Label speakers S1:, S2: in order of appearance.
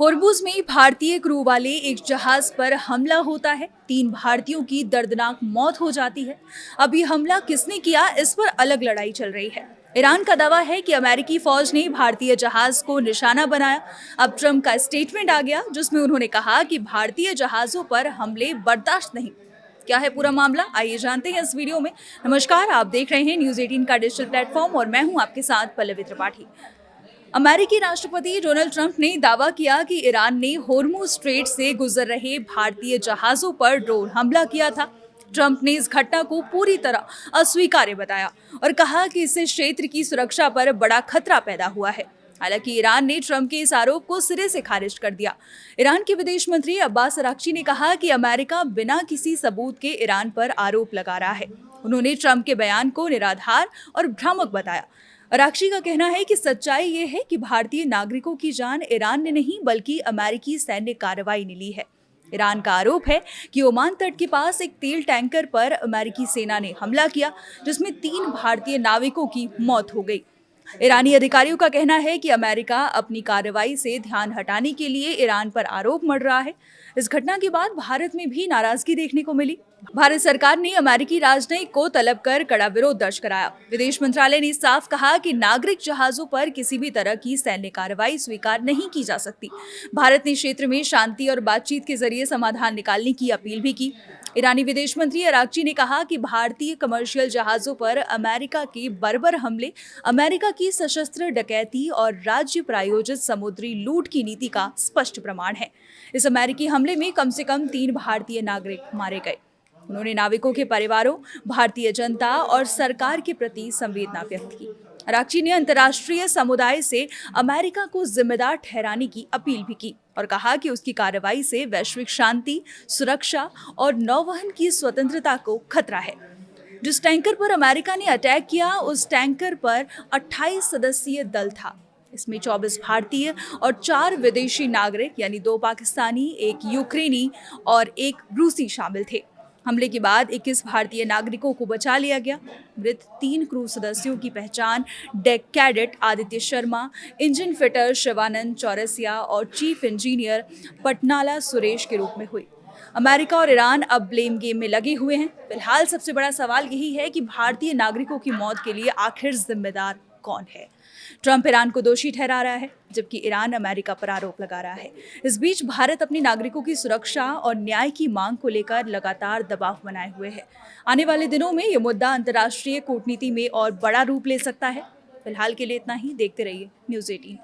S1: होर्मुज में भारतीय क्रू वाले एक जहाज पर हमला होता है। 3 भारतीयों की दर्दनाक मौत हो जाती है। अब ये हमला किसने किया, इस पर अलग लड़ाई चल रही है। ईरान का दावा है कि अमेरिकी फौज ने भारतीय जहाज को निशाना बनाया। अब ट्रंप का स्टेटमेंट आ गया, जिसमें उन्होंने कहा कि भारतीय जहाजों पर हमले बर्दाश्त नहीं। क्या है पूरा मामला, आइए जानते हैं इस वीडियो में। नमस्कार, आप देख रहे हैं न्यूज़ 18 का डिजिटल प्लेटफॉर्म और मैं हूं आपके साथ पल्लवी त्रिपाठी। अमेरिकी राष्ट्रपति डोनाल्ड ट्रंप ने दावा किया कि ईरान ने होर्मुज स्ट्रेट से गुजर रहे भारतीय जहाजों पर ड्रोन हमला किया था। ट्रंप ने इस घटना को पूरी तरह अस्वीकार्य बताया और कहा कि इससे क्षेत्र की सुरक्षा पर बड़ा खतरा पैदा हुआ है। हालांकि ईरान ने ट्रंप के इस आरोप को सिरे से खारिज कर दिया। ईरान के विदेश मंत्री अब्बास अराक्ची ने कहा कि अमेरिका बिना किसी सबूत के ईरान पर आरोप लगा रहा है। उन्होंने ट्रंप के बयान को निराधार और भ्रामक बताया। अराक्ची का कहना है कि सच्चाई ये है कि भारतीय नागरिकों की जान ईरान ने नहीं बल्कि अमेरिकी सैन्य कार्रवाई ने ली है। ईरान का आरोप है कि ओमान तट के पास एक तेल टैंकर पर अमेरिकी सेना ने हमला किया, जिसमें 3 भारतीय नाविकों की मौत हो गई। ईरानी अधिकारियों का कहना है कि अमेरिका अपनी कार्रवाई से ध्यान हटाने के लिए ईरान पर आरोप मढ़ रहा है। इस घटना के बाद भारत में भी नाराजगी देखने को मिली। भारत सरकार ने अमेरिकी राजनयिक को तलब कर कड़ा विरोध दर्ज कराया। विदेश मंत्रालय ने साफ कहा कि नागरिक जहाजों पर किसी भी तरह की सैन्य कार्रवाई स्वीकार नहीं की जा सकती। भारत ने क्षेत्र में शांति और बातचीत के जरिए समाधान निकालने की अपील भी की। ईरानी विदेश मंत्री अराक्ची ने कहा कि भारतीय कमर्शियल जहाजों पर अमेरिका के बर्बर हमले अमेरिका की सशस्त्र डकैती और राज्य प्रायोजित समुद्री लूट की नीति का स्पष्ट प्रमाण है। इस अमेरिकी हमले में कम से कम 3 भारतीय नागरिक मारे गए। उन्होंने नाविकों के परिवारों, भारतीय जनता और सरकार के प्रति संवेदना व्यक्त की। अराक्ची ने अंतर्राष्ट्रीय समुदाय से अमेरिका को जिम्मेदार ठहराने की अपील भी की और कहा कि उसकी कार्रवाई से वैश्विक शांति, सुरक्षा और नौवहन की स्वतंत्रता को खतरा है। जिस टैंकर पर अमेरिका ने अटैक किया, उस टैंकर पर 28 सदस्यीय दल था। इसमें 24 भारतीय और 4 विदेशी नागरिक यानी 2 पाकिस्तानी, 1 यूक्रेनी और 1 रूसी शामिल थे। हमले के बाद 21 भारतीय नागरिकों को बचा लिया गया। मृत 3 क्रू सदस्यों की पहचान deck cadet Aditya Sharma, engine fitter Shivanand Chaurasia और चीफ इंजीनियर पटनाला सुरेश के रूप में हुई। अमेरिका और ईरान अब ब्लेम गेम में लगे हुए हैं। फिलहाल सबसे बड़ा सवाल यही है कि भारतीय नागरिकों की मौत के लिए आखिर जिम्मेदार कौन है। ट्रंप ईरान को दोषी ठहरा रहा है, जबकि ईरान अमेरिका पर आरोप लगा रहा है। इस बीच भारत अपने नागरिकों की सुरक्षा और न्याय की मांग को लेकर लगातार दबाव बनाए हुए है। आने वाले दिनों में ये मुद्दा अंतर्राष्ट्रीय कूटनीति में और बड़ा रूप ले सकता है। फिलहाल के लिए इतना ही। देखते रहिए न्यूज़ 18।